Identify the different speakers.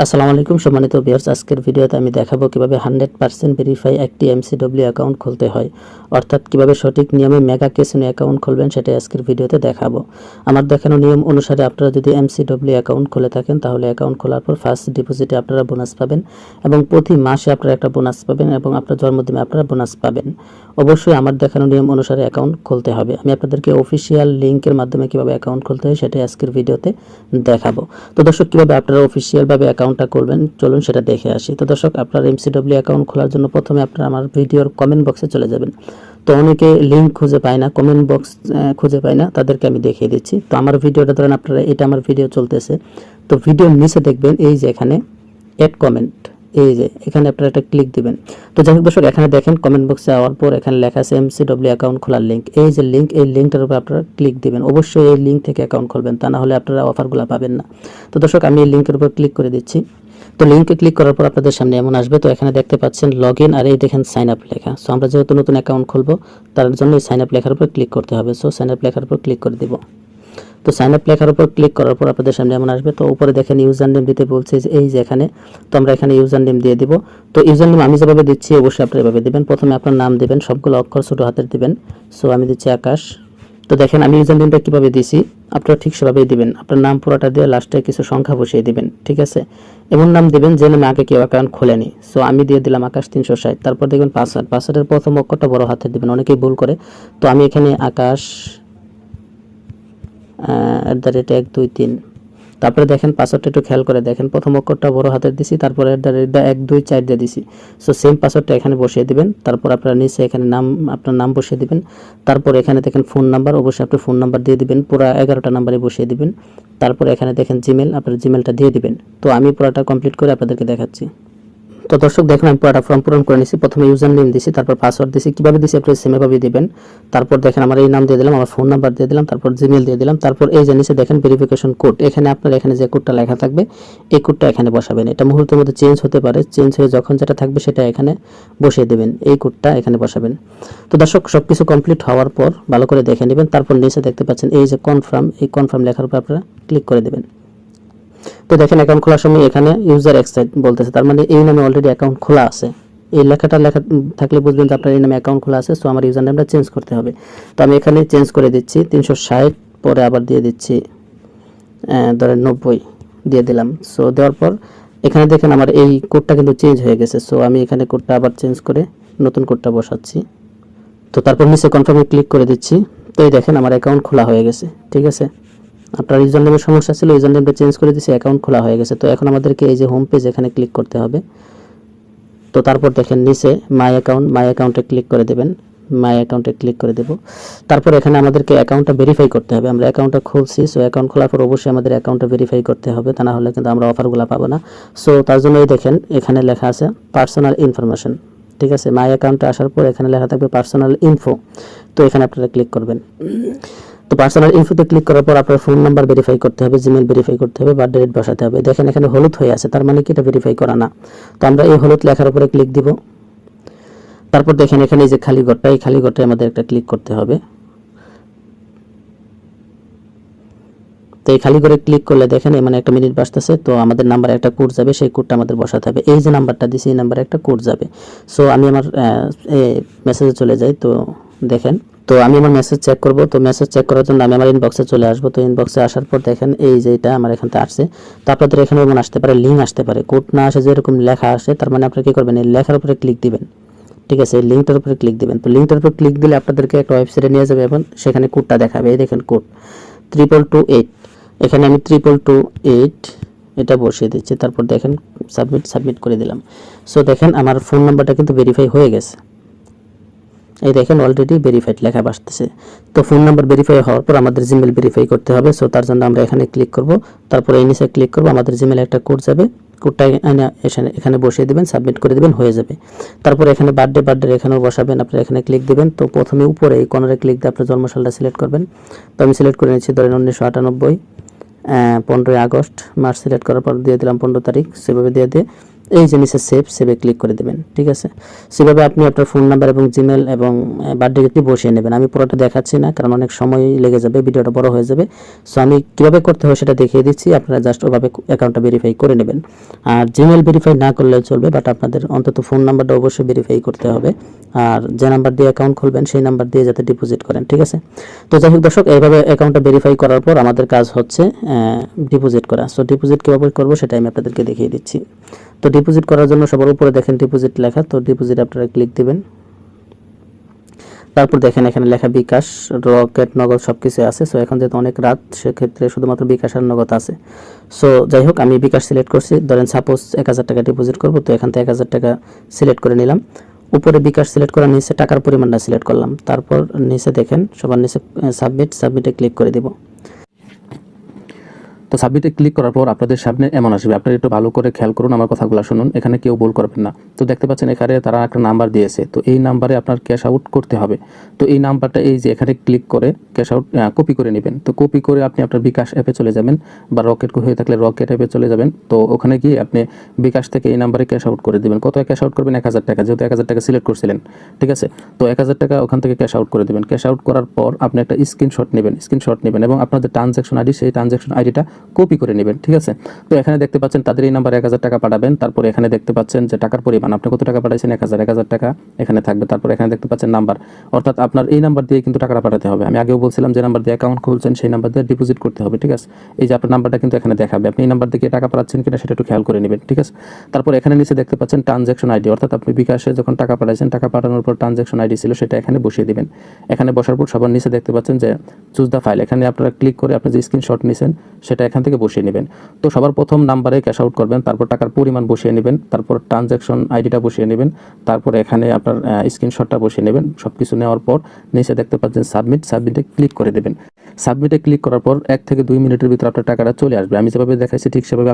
Speaker 1: আসসালামু আলাইকুম সম্মানিত ভিউয়ার্স, আজকের ভিডিওতে আমি দেখাবো কিভাবে 100% ভেরিফাই একটি এমসিডব্লিউ অ্যাকাউন্ট খুলতে হয়, অর্থাৎ কিভাবে সঠিক নিয়মে মেগা ক্যাসিনো অ্যাকাউন্ট খুলবেন সেটাই আজকের ভিডিওতে দেখাবো। আমার দেখানো নিয়ম অনুসারে আপনারা যদি এমসিডব্লিউ অ্যাকাউন্ট খুলে থাকেন তাহলে অ্যাকাউন্ট খোলার পর ফার্স্ট ডিপোজিটে আপনারা বোনাস পাবেন এবং প্রতি মাসে আপনারা একটা বোনাস পাবেন এবং আপনার জন্মদিনে আপনারা বোনাস পাবেন। অবশ্যই আমার দেখানো নিয়ম অনুসারে অ্যাকাউন্ট খুলতে হবে। আমি আপনাদেরকে অফিসিয়াল লিঙ্কের মাধ্যমে কিভাবে অ্যাকাউন্ট খুলতে হয় সেটাই আজকের ভিডিওতে দেখাবো। তো দর্শক, কিভাবে আপনারা অফিসিয়ালভাবে অ্যাকাউন্টটা করবেন চলুন সেটা দেখে আসি। তো দর্শক, আপনার এমসিডব্লিউ অ্যাকাউন্ট খোলার জন্য প্রথমে আপনারা আমার ভিডিওর কমেন্ট বক্সে চলে যাবেন। তো অনেকে লিঙ্ক খুঁজে পায় না, কমেন্ট বক্স খুঁজে পায় না, তাদেরকে আমি দেখিয়ে দিচ্ছি। তো আমার ভিডিওটা ধরেন আপনারা, এটা আমার ভিডিও চলতেছে, তো ভিডিওর নিচে দেখবেন এই যে এখানে অ্যাড কমেন্ট, এই যে এখানে আপনারা একটা ক্লিক দিবেন। তো যাই হোক দর্শক, এখানে দেখেন কমেন্ট বক্সে যাওয়ার পর এখানে লেখা আছে এমসিডব্লিউ অ্যাকাউন্ট খোলার লিঙ্ক। এই যে লিঙ্ক, এই লিঙ্কটার উপর আপনারা ক্লিক দিবেন। অবশ্যই এই লিঙ্ক থেকে অ্যাকাউন্ট খুলবেন, তা না হলে আপনারা অফারগুলো পাবেন না। তো দর্শক, আমি এই লিঙ্কের উপর ক্লিক করে দিচ্ছি। তো লিঙ্কে ক্লিক করার পর আপনাদের সামনে এমন আসবে। তো এখানে দেখতে পাচ্ছেন লগ ইন, আর এই দেখেন সাইন আপ লেখা। সো আমরা যেহেতু নতুন অ্যাকাউন্ট খুলবো তার জন্য এই সাইন আপ লেখার উপর ক্লিক করতে হবে। সো সাইন আপ লেখার উপর ক্লিক করে দিব। তো সাইন আপ লেখার উপর ক্লিক করার পর আপনাদের সামনে এমন আসবে। তো উপরে দেখেন ইউজার নেম দিতে বলছে, এই যে এখানে। তো আমরা এখানে ইউজার নেম দিয়ে দিব। তো ইউজার নেম আমি যেভাবে দিচ্ছি অবশ্যই আপনারা এভাবে দিবেন। প্রথমে আপনার নাম দিবেন, সবগুলো অক্ষর ছোট হাতের দিবেন। সো আমি দিচ্ছি আকাশ। তো দেখেন আমি ইউজার নেমটা কীভাবে দিছি, আপনারা ঠিক সেভাবেই দিবেন। আপনার নাম পুরোটা দিয়ে লাস্টে কিছু সংখ্যা বসিয়ে দিবেন, ঠিক আছে। এমন নাম দিবেন যে নামে আগে কেউ অ্যাকাউন্ট খোলেনি। সো আমি দিয়ে দিলাম আকাশ 360। তারপর দেখবেন পাসওয়ার্ড, পাসওয়ার্ডের প্রথম অক্ষরটা বড় হাতের দিবেন, অনেকেই ভুল করে। তো আমি এখানে আকাশ @123। তারপরে দেখেন পাসওয়ার্ডটা একটু খেয়াল করে দেখেন, প্রথম অক্ষরটা বড় হাতের দিছি, তারপরে @124 দিয়ে দিছি। সো সেম পাসওয়ার্ডটা এখানে বসিয়ে দিবেন। তারপর আপনারা নিচে এখানে নাম, আপনার নাম বসিয়ে দিবেন। তারপর এখানে দেখেন ফোন নাম্বার, অবশ্যই আপনি ফোন নাম্বার দিয়ে দিবেন, পুরো 11টা নাম্বারে বসিয়ে দিবেন। তারপর এখানে দেখেন জিমেল, আপনার জিমেলটা দিয়ে দিবেন। তো আমি পুরোটা কমপ্লিট করে আপনাদেরকে দেখাচ্ছি। তো দর্শক দেখুন, আমি পুরোটা ফর্ম পূরণ করে নিয়েছি। প্রথমে ইউজার নেম দিয়েছি, তারপর পাসওয়ার্ড দিয়েছি, কীভাবে দিয়েছি আপনারা সেমভাবে দিবেন। তারপর দেখেন আমার এই নাম দিয়ে দিলাম, আমার ফোন নাম্বার দিয়ে দিলাম, তারপর জিমেল দিয়ে দিলাম। তারপর এই যে নিচে দেখেন ভেরিফিকেশন কোড, এখানে আপনার এখানে যে কোডটা লেখা থাকবে এই কোডটা এখানে বসাবেন। এটা মুহূর্তের মধ্যে চেঞ্জ হতে পারে, চেঞ্জ হয়ে যখন যেটা থাকবে সেটা এখানে বসিয়ে দেবেন, এই কোডটা এখানে বসাবেন। তো দর্শক, সব কিছু কমপ্লিট হওয়ার পর ভালো করে দেখে নেবেন। তারপর নিচে দেখতে পাচ্ছেন এই যে কনফার্ম, এই কনফার্ম লেখার উপর আপনারা ক্লিক করে দেবেন। তো দেখেন অ্যাকাউন্ট খোলার সময় এখানে ইউজার এক্সাইট বলতেছে, তার মানে এই নামে অলরেডি অ্যাকাউন্ট খোলা আছে। এই লেখাটা লেখা থাকলে বুঝবেন যে আপনার এই নামে অ্যাকাউন্ট খোলা আছে। সো আমার ইউজার নেমটা চেঞ্জ করতে হবে। তো আমি এখানে চেঞ্জ করে দিচ্ছি 360, পরে আবার দিয়ে দিচ্ছি ধরেন 90 দিয়ে দিলাম। সো দেওয়ার পর এখানে দেখেন আমার এই কোডটা কিন্তু চেঞ্জ হয়ে গেছে। সো আমি এখানে কোডটা আবার চেঞ্জ করে নতুন কোডটা বসাচ্ছি। তো তারপর নিচে কনফার্মে ক্লিক করে দিচ্ছি। তো এই দেখেন আমার অ্যাকাউন্ট খোলা হয়ে গেছে, ঠিক আছে। আপনার ইউজার নেমের সমস্যা ছিল, ইউজার নেমটা চেঞ্জ করে দিয়েছি, অ্যাকাউন্ট খোলা হয়ে গেছে। তো এখন আমাদেরকে এই যে হোম পেজ, এখানে ক্লিক করতে হবে। তো তারপর দেখেন নিচে মাই অ্যাকাউন্ট, মাই অ্যাকাউন্টে ক্লিক করে দেবেন, মাই অ্যাকাউন্টে ক্লিক করে দেব। তারপর এখানে আমাদেরকে অ্যাকাউন্টটা ভেরিফাই করতে হবে। আমরা অ্যাকাউন্টটা খুলছি, সো অ্যাকাউন্ট খোলার পর অবশ্যই আমাদের অ্যাকাউন্টটা ভেরিফাই করতে হবে, তা না হলে কিন্তু আমরা অফারগুলো পাবো না। সো তার জন্যই দেখেন এখানে লেখা আছে পার্সোনাল ইনফরমেশন, ঠিক আছে। মাই অ্যাকাউন্টে আসার পর এখানে লেখা থাকবে পার্সোনাল ইনফো। তো এখানে আপনারা ক্লিক করবেন। তো পার্সোনাল ইনফোতে ক্লিক করার পর আপনার ফোন নাম্বার ভেরিফাই করতে হবে, জিমেল ভেরিফাই করতে হবে, বার্থডে ডেট বসাতে হবে। দেখেন এখানে হলুদ হয়ে আছে, তার মানে কি এটা ভেরিফাই করা না। তো আমরা এই হলুদ লেখার উপরে ক্লিক দিব। তারপর দেখেন এখানে এই যে খালি ঘরটা, এই খালি ঘরটায় আমাদের একটা ক্লিক করতে হবে। তো এই খালি করে ক্লিক করলে দেখেন মানে একটা মিনিট বাজতেছে। তো আমাদের নাম্বারে একটা কোড যাবে, সেই কোডটা আমাদের বসাতে হবে। এই যে নাম্বারটা দিছি এই নাম্বারে একটা কোড যাবে। সো আমি আমার মেসেজে চলে যাই। তো দেখেন, তো আমি আমার মেসেজ চেক করব। তো মেসেজ চেক করার জন্য আমি আমার ইনবক্সে চলে আসবো। তো ইনবক্সে আসার পর দেখেন এই যে এটা আমার এখান থেকে আসছে। তো আপনাদের এখানে এমন আসতে পারে, লিঙ্ক আসতে পারে, কোড না আসে যেরকম লেখা আসে, তার মানে আপনারা কি করবেন, এই লেখার উপরে ক্লিক দিবেন, ঠিক আছে। এই লিঙ্কটার উপরে ক্লিক দিবেন। তো লিঙ্কটার উপর ক্লিক দিলে আপনাদেরকে একটা ওয়েবসাইটে নিয়ে যাবে এবং সেখানে কোডটা দেখাবে। এই দেখেন কোড 2228, এখানে আমি 2228 এটা বসিয়ে দিচ্ছি। তারপর দেখেন সাবমিট করে দিলাম। সো দেখেন আমার ফোন নাম্বারটা কিন্তু ভেরিফাই হয়ে গেছে। এই দেখেন অলরেডি ভেরিফাইড লেখা আসতেছে। তো ফোন নাম্বার ভেরিফাই হওয়ার পর আমাদের জিমেল ভেরিফাই করতে হবে। সো তার জন্য আমরা এখানে ক্লিক করব, তারপর এই নিচে ক্লিক করব, আমাদের জিমেলে একটা কোড যাবে, কোডটা এখানে বসিয়ে দিবেন, সাবমিট করে দিবেন, হয়ে যাবে। তারপর এখানে বার্থডে এখানেও বসাবেন, আপনারা এখানে ক্লিক দিবেন। তো প্রথমে উপরে এই কর্নারে ক্লিক দিয়ে আপনার জন্মসালটা সিলেক্ট করবেন। তো আমি সিলেক্ট করে নিচ্ছি ধরেন 1998, 15 আগস্ট। মাস সিলেক্ট করার পর দিয়ে দিলাম 15 তারিখ, সেভাবে দিয়ে এই যে নিচে সেভে ক্লিক করে দেবেন। ঠিক আছে, সেভাবে আপনি আপনার ফোন নাম্বার এবং জিমেল এবং বার্থডে ডেটটি বসিয়ে নেবেন। আমি পুরোটা দেখাচ্ছি না, কারণ অনেক সময় লেগে যাবে, ভিডিওটা বড় হয়ে যাবে। সো আমি কীভাবে করতে হয় সেটা দেখিয়ে দিচ্ছি, আপনারা জাস্ট ওভাবে অ্যাকাউন্টটা ভেরিফাই করে নেবেন। আর জিমেল ভেরিফাই না করলেও চলবে, বাট আপনাদের অন্তত ফোন নাম্বারটা অবশ্যই ভেরিফাই করতে হবে। আর যে নাম্বার দিয়ে অ্যাকাউন্ট খুলবেন সেই নাম্বার দিয়ে যাতে ডিপোজিট করেন। ঠিক আছে, তো যাই হোক দর্শক, এইভাবে অ্যাকাউন্টটা ভেরিফাই করার পর আমাদের কাজ হচ্ছে ডিপোজিট করা। সো ডিপোজিট কীভাবে করবো সেটা আমি আপনাদেরকে দেখিয়ে দিচ্ছি। তো ডিপোজিট করার জন্য সবার উপরে দেখেন ডিপোজিট লেখা, তো ডিপোজিট আপনারা ক্লিক দিবেন। তারপর দেখেন এখানে লেখা বিকাশ, রকেট, নগদ সব কিছু আছে। সো এখন যেহেতু অনেক রাত, সেক্ষেত্রে শুধুমাত্র বিকাশ আর নগদ আছে। সো যাই হোক, আমি বিকাশ সিলেক্ট করছি। ধরেন সাপোজ 1000 টাকা ডিপোজিট করবো, তো এখান থেকে 1000 টাকা সিলেক্ট করে নিলাম। উপরে বিকাশ সিলেক্ট করার নিচে টাকার পরিমাণটা সিলেক্ট করলাম। তারপর নিচে দেখেন সবার নিচে সাবমিটে ক্লিক করে দিব।
Speaker 2: তো সাবমিটে ক্লিক করার পর আপনাদের সামনে এমন আসবে, আপনারা একটু ভালো করে খেয়াল করুন, আমার কথাগুলো শুনুন, এখানে কেউ ভুল করবেন না। তো দেখতে পাচ্ছেন এখানে তারা একটা নাম্বার দিয়েছে, তো এই নাম্বারে আপনার ক্যাশ আউট করতে হবে। তো এই নাম্বারটা এই যে এখানে ক্লিক করে ক্যাশ আউট কপি করে নেবেন। তো কপি করে আপনি আপনার বিকাশ অ্যাপে চলে যাবেন, বা রকেট হয়ে থাকলে রকেট অ্যাপে চলে যাবেন। তো ওখানে গিয়ে আপনি বিকাশ থেকে এই নাম্বারে ক্যাশ আউট করে দেবেন। কত ক্যাশ আউট করবেন? 1000 টাকা, যেহেতু 1000 টাকা সিলেক্ট করছিলেন। ঠিক আছে, তো 1000 টাকা ওখান থেকে ক্যাশ আউট করে দেবেন। ক্যাশ আউট করার পর আপনি একটা স্ক্রিনশট নেবেন এবং আপনাদের ট্রানজ্যাকশন আইডি, সেই ট্রানজ্যাকশন আইডিটা কপি করে নেবেন। ঠিক আছে, তো এখানে দেখতে পাচ্ছেন তাদের এই নাম্বারে 1000 টাকা পাঠাবেন। তারপর এখানে দেখতে পাচ্ছেন যে টাকার পরিমাণ, আপনি কত টাকা পাঠাইছেন, 1000 টাকা এখানে থাকবে। তারপর এখানে দেখতে পাচ্ছেন নাম্বার, অর্থাৎ আপনার এই নাম্বার দিয়ে কিন্তু টাকাটা পাঠাতে হবে। আমি আগেও বলছিলাম যে নাম্বার দিয়ে অ্যাকাউন্ট খুলছেন সেই নাম্বার দিয়ে ডিপোজিট করতে হবে। ঠিক আছে, এই যে আপনার নাম্বারটা কিন্তু এখানে দেখাবে, আপনি এই নাম্বার থেকে টাকা পাঠাচ্ছেন কিনা সেটা একটু খেয়াল করে নেবেন। ঠিক আছে, তারপর এখানে নিচে দেখতে পাচ্ছেন ট্রানজ্যাকশন আইডি, অর্থাৎ আপনি বিকাশে যখন টাকা পাঠাইছেন, টাকা পাঠানোর পর ট্রানজ্যাকশন আইডি ছিল, সেটা এখানে বসিয়ে দিবেন। এখানে বসার পর সবার নিচে দেখতে পাচ্ছেন যে চুজ দ্য ফাইল, এখানে আপনারা ক্লিক করে আপনি যে স্ক্রিনশট নিছেন সেটা এখান থেকে বসিয়ে নেবেন। তো সবার প্রথম নাম্বারে ক্যাশ আউট করবেন, তারপর টাকার পরিমাণ বসিয়ে নেবেন, তারপর ট্রানজ্যাকশন আইডিটা বসিয়ে নেবেন, তারপর এখানে আপনার স্ক্রিনশটটা বসিয়ে নেবেন। সব কিছু নেওয়ার পর নিচে দেখতে পাচ্ছেন সাবমিটে ক্লিক করে দেবেন। সাবমিটে ক্লিক করার পর 1 থেকে 2 মিনিটের ভিতরে আপনার টাকাটা চলে আসবে। আমি যেভাবে দেখাইছি ঠিক সেভাবে